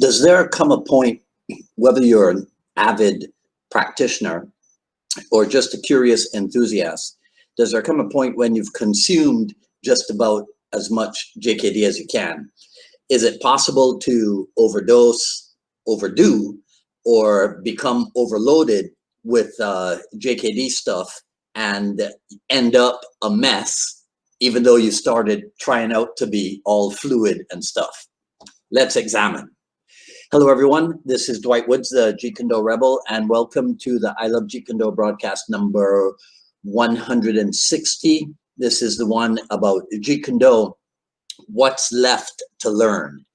Does there come a point, whether you're an avid practitioner or just a curious enthusiast, does there come a point when you've consumed just about as much JKD as you can? Is it possible to overdose, overdo, or become overloaded with JKD stuff and end up a mess, even though you started trying out to be all fluid and stuff? Let's examine. Hello, everyone. This is Dwight Woods, the Jeet Kune Do Rebel, and welcome to the I Love Jeet Kune Do broadcast number 160. This is the one about Jeet Kune Do, what's left to learn.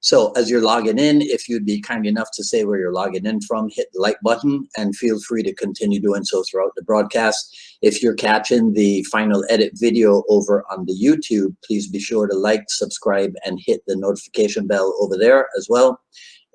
So as you're logging in, if you'd be kind enough to say where you're logging in from, hit the like button and feel free to continue doing so throughout the broadcast. If you're catching the final edit video over on the YouTube, please be sure to like, subscribe, and hit the notification bell over there as well.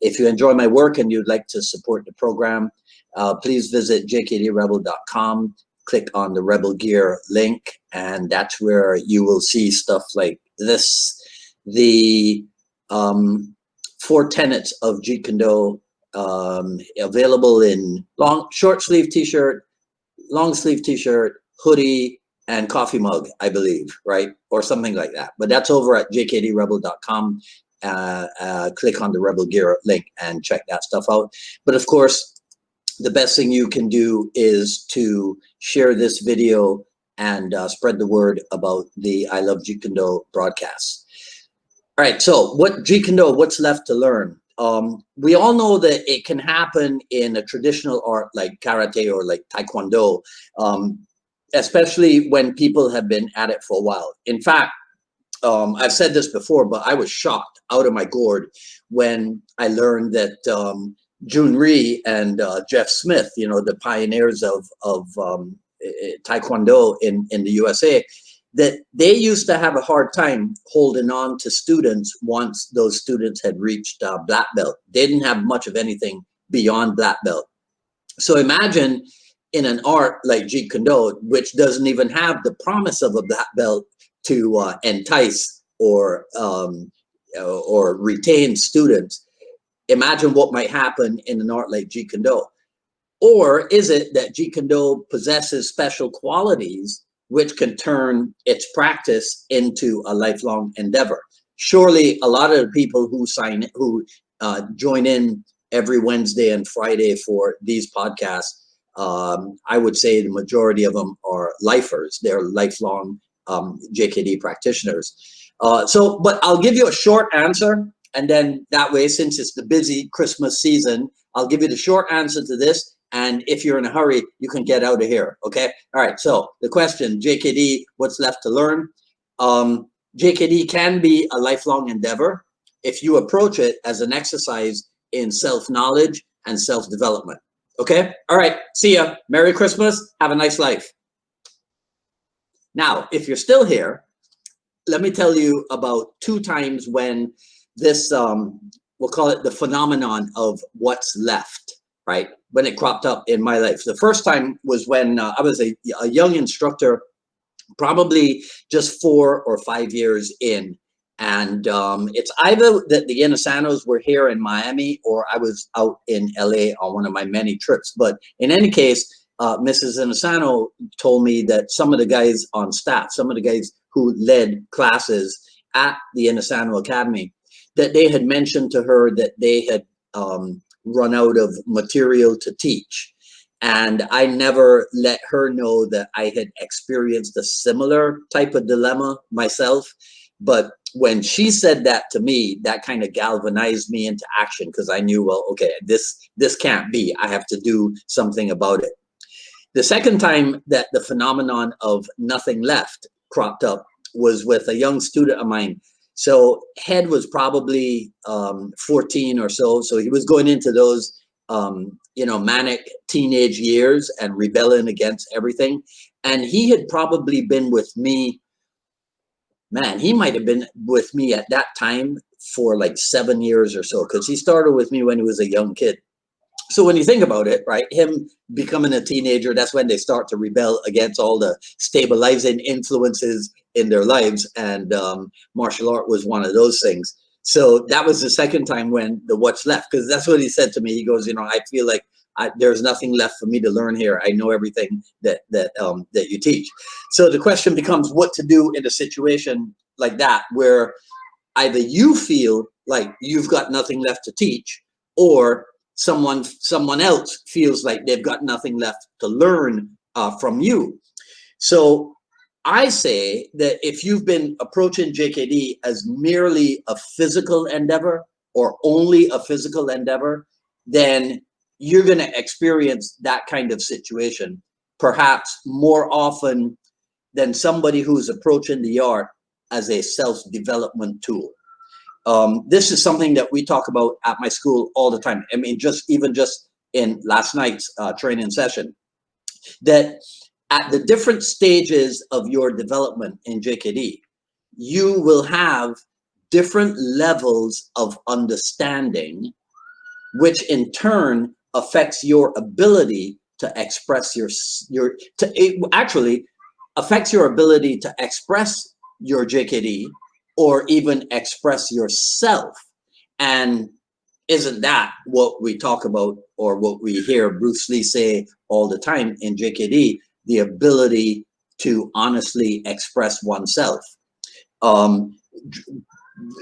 If you enjoy my work and you'd like to support the program, please visit jkdrebel.com, click on the Rebel Gear link, and that's where you will see stuff like this. The 4 tenets of Jeet Kune Do, available in short sleeve t-shirt, long sleeve t-shirt, hoodie, and coffee mug, I believe, right? Or something like that. But that's over at jkdrebel.com. Click on the Rebel Gear link and check that stuff out. But of course, the best thing you can do is to share this video and spread the word about the I Love Jeet Kune Do broadcasts. All right, so what Jeet Kune Do, what's left to learn? We all know that it can happen in a traditional art like karate or like taekwondo, especially when people have been at it for a while. In fact, I've said this before, but I was shocked out of my gourd when I learned that Jun Rhee and Jeff Smith, you know, the pioneers of taekwondo in the USA, that they used to have a hard time holding on to students once those students had reached black belt. They didn't have much of anything beyond black belt. So imagine in an art like Jeet Kune Do, which doesn't even have the promise of a black belt to entice or retain students. Imagine what might happen in an art like Jeet Kune Do. Or is it that Jeet Kune Do possesses special qualities which can turn its practice into a lifelong endeavor? Surely a lot of the people who join in every Wednesday and Friday for these podcasts, I would say the majority of them are lifers. They're lifelong JKD practitioners. But I'll give you a short answer, and then that way, since it's the busy Christmas season, I'll give you the short answer to this. And if you're in a hurry, you can get out of here, okay? All right, so the question, JKD, what's left to learn? JKD can be a lifelong endeavor if you approach it as an exercise in self-knowledge and self-development, okay? All right, see ya. Merry Christmas. Have a nice life. Now, if you're still here, let me tell you about 2 times when this, we'll call it the phenomenon of what's left, right? When it cropped up in my life. The first time was when I was a young instructor, probably just 4 or 5 years in. And it's either that the Inasanos were here in Miami or I was out in LA on one of my many trips. But in any case, Mrs. Inasano told me that some of the guys on staff, some of the guys who led classes at the Inasano Academy, that they had mentioned to her that they had run out of material to teach. And I never let her know that I had experienced a similar type of dilemma myself. But when she said that to me, that kind of galvanized me into action, because I knew, well, okay, this can't be. I have to do something about it. The second time that the phenomenon of nothing left cropped up was with a young student of mine. So Head was probably 14 or so. So he was going into those, manic teenage years and rebelling against everything. And he had probably been with me, man, he might have been with me at that time for like 7 years or so, because he started with me when he was a young kid. So when you think about it, right, him becoming a teenager, that's when they start to rebel against all the stabilizing influences in their lives. And martial art was one of those things. So that was the second time when the what's left, because that's what he said to me. He goes, you know, I feel like there's nothing left for me to learn here. I know everything that you teach. So the question becomes what to do in a situation like that, where either you feel like you've got nothing left to teach, or someone else feels like they've got nothing left to learn from you. So I say that if you've been approaching JKD as merely a physical endeavor or only a physical endeavor, then you're going to experience that kind of situation perhaps more often than somebody who's approaching the art as a self-development tool. This is something that we talk about at my school all the time. I mean, even just in last night's training session, that at the different stages of your development in JKD, you will have different levels of understanding, which in turn affects your ability to express it actually affects your ability to express your JKD or even express yourself. And isn't that what we talk about, or what we hear Bruce Lee say all the time in JKD, the ability to honestly express oneself?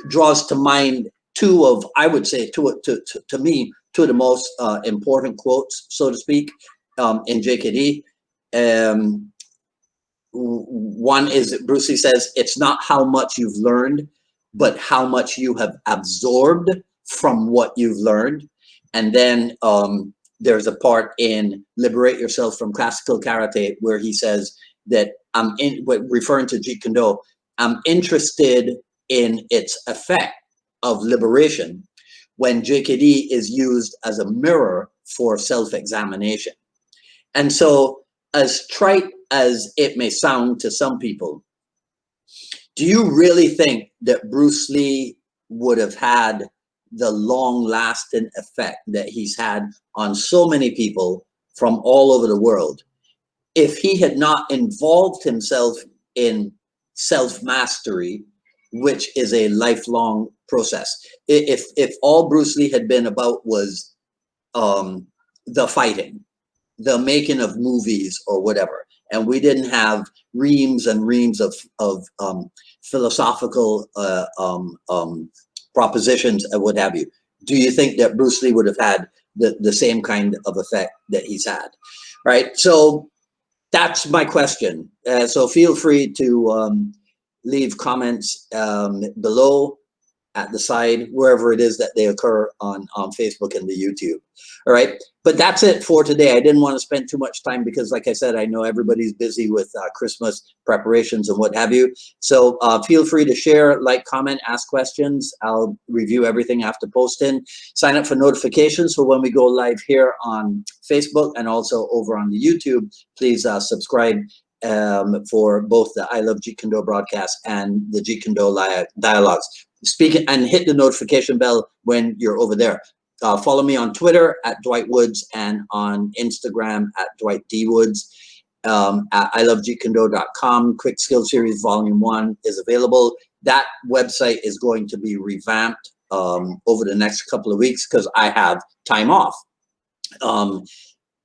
Draws to mind two of, I would say, to me, two of the most important quotes, so to speak, in JKD. One is Bruce Lee says, it's not how much you've learned, but how much you have absorbed from what you've learned. And then there's a part in Liberate Yourself from Classical Karate where he says that referring to Jeet Kune Do, I'm interested in its effect of liberation when JKD is used as a mirror for self-examination. And so, as trite as it may sound to some people, do you really think that Bruce Lee would have had the long-lasting effect that he's had on so many people from all over the world if he had not involved himself in self-mastery, which is a lifelong process? If all Bruce Lee had been about was the fighting, the making of movies or whatever, and we didn't have reams and reams of philosophical propositions and what have you, do you think that Bruce Lee would have had the same kind of effect that he's had? Right. So that's my question. So feel free to leave comments below, at the side, wherever it is that they occur on Facebook and the YouTube. All right, but that's it for today. I didn't want to spend too much time because, like I said, I know everybody's busy with Christmas preparations and what have you. So feel free to share, like, comment, ask questions. I'll review everything after posting. Sign up for notifications for when we go live here on Facebook and also over on the YouTube. Please subscribe for both the I Love Jeet Kune Do broadcast and the Jeet Kune Do dialogues. Speak and hit the notification bell when you're over there. Follow me on Twitter at Dwight Woods and on Instagram at Dwight D Woods. At ilovejeetkundo.com. Quick Skill Series Volume 1 is available. That website is going to be revamped over the next couple of weeks because I have time off.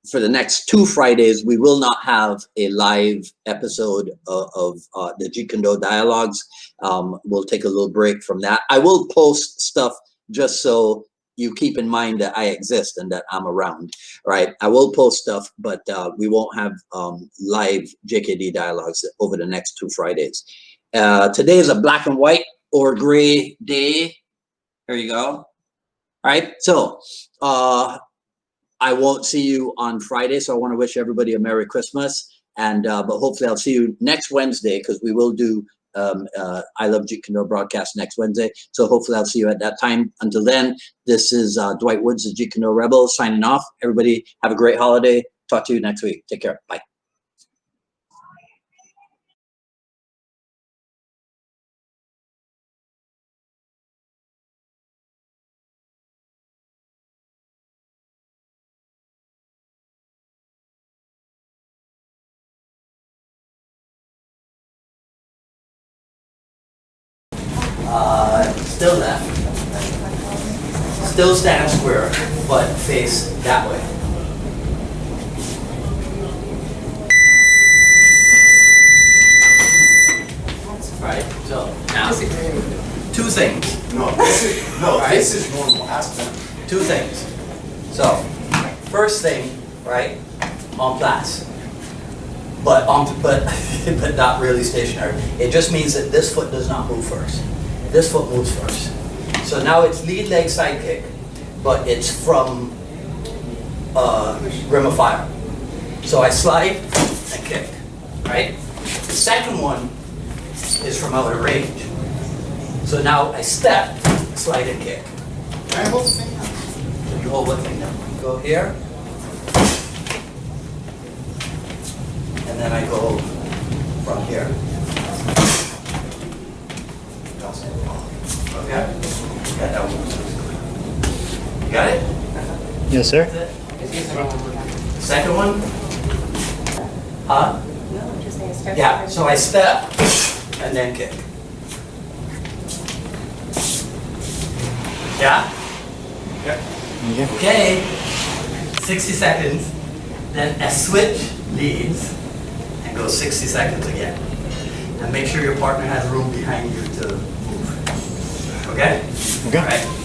For the next 2 Fridays, we will not have a live episode of the Jeet Kune Do dialogues. We'll take a little break from that. I will post stuff just so you keep in mind that I exist and that I'm around, right? I will post stuff, but we won't have live JKD dialogues over the next 2 Fridays. Today is a black and white or gray day. There you go. All right, so I won't see you on Friday, so I want to wish everybody a Merry Christmas. And but hopefully I'll see you next Wednesday because we will do I Love Jeet Kune Do broadcast next Wednesday. So hopefully I'll see you at that time. Until then, this is Dwight Woods, the Jeet Kune Do Rebel, signing off. Everybody have a great holiday. Talk to you next week. Take care. Bye. Still left. Still stand square, but face that way. Right, so now, two things. No, this is, no, Right. this is normal, ask them. Two things. So, first thing, right, en place. But but not really stationary. It just means that this foot does not move first. This foot moves first. So now it's lead leg side kick, but it's from rim of fire. So I slide and kick, right? The second one is from out of range. So now I step, slide and kick. Can I hold the thing now? You hold one thing now. Go here. And then I go from here. Okay? Yeah, that one. You got it? Yes, sir. Second one? Huh? No, just say step. Yeah, so I step and then kick. Yeah? Okay. Okay. 60 seconds. Then a switch leads and go 60 seconds again. And make sure your partner has room behind you to move. Okay? Okay. All right.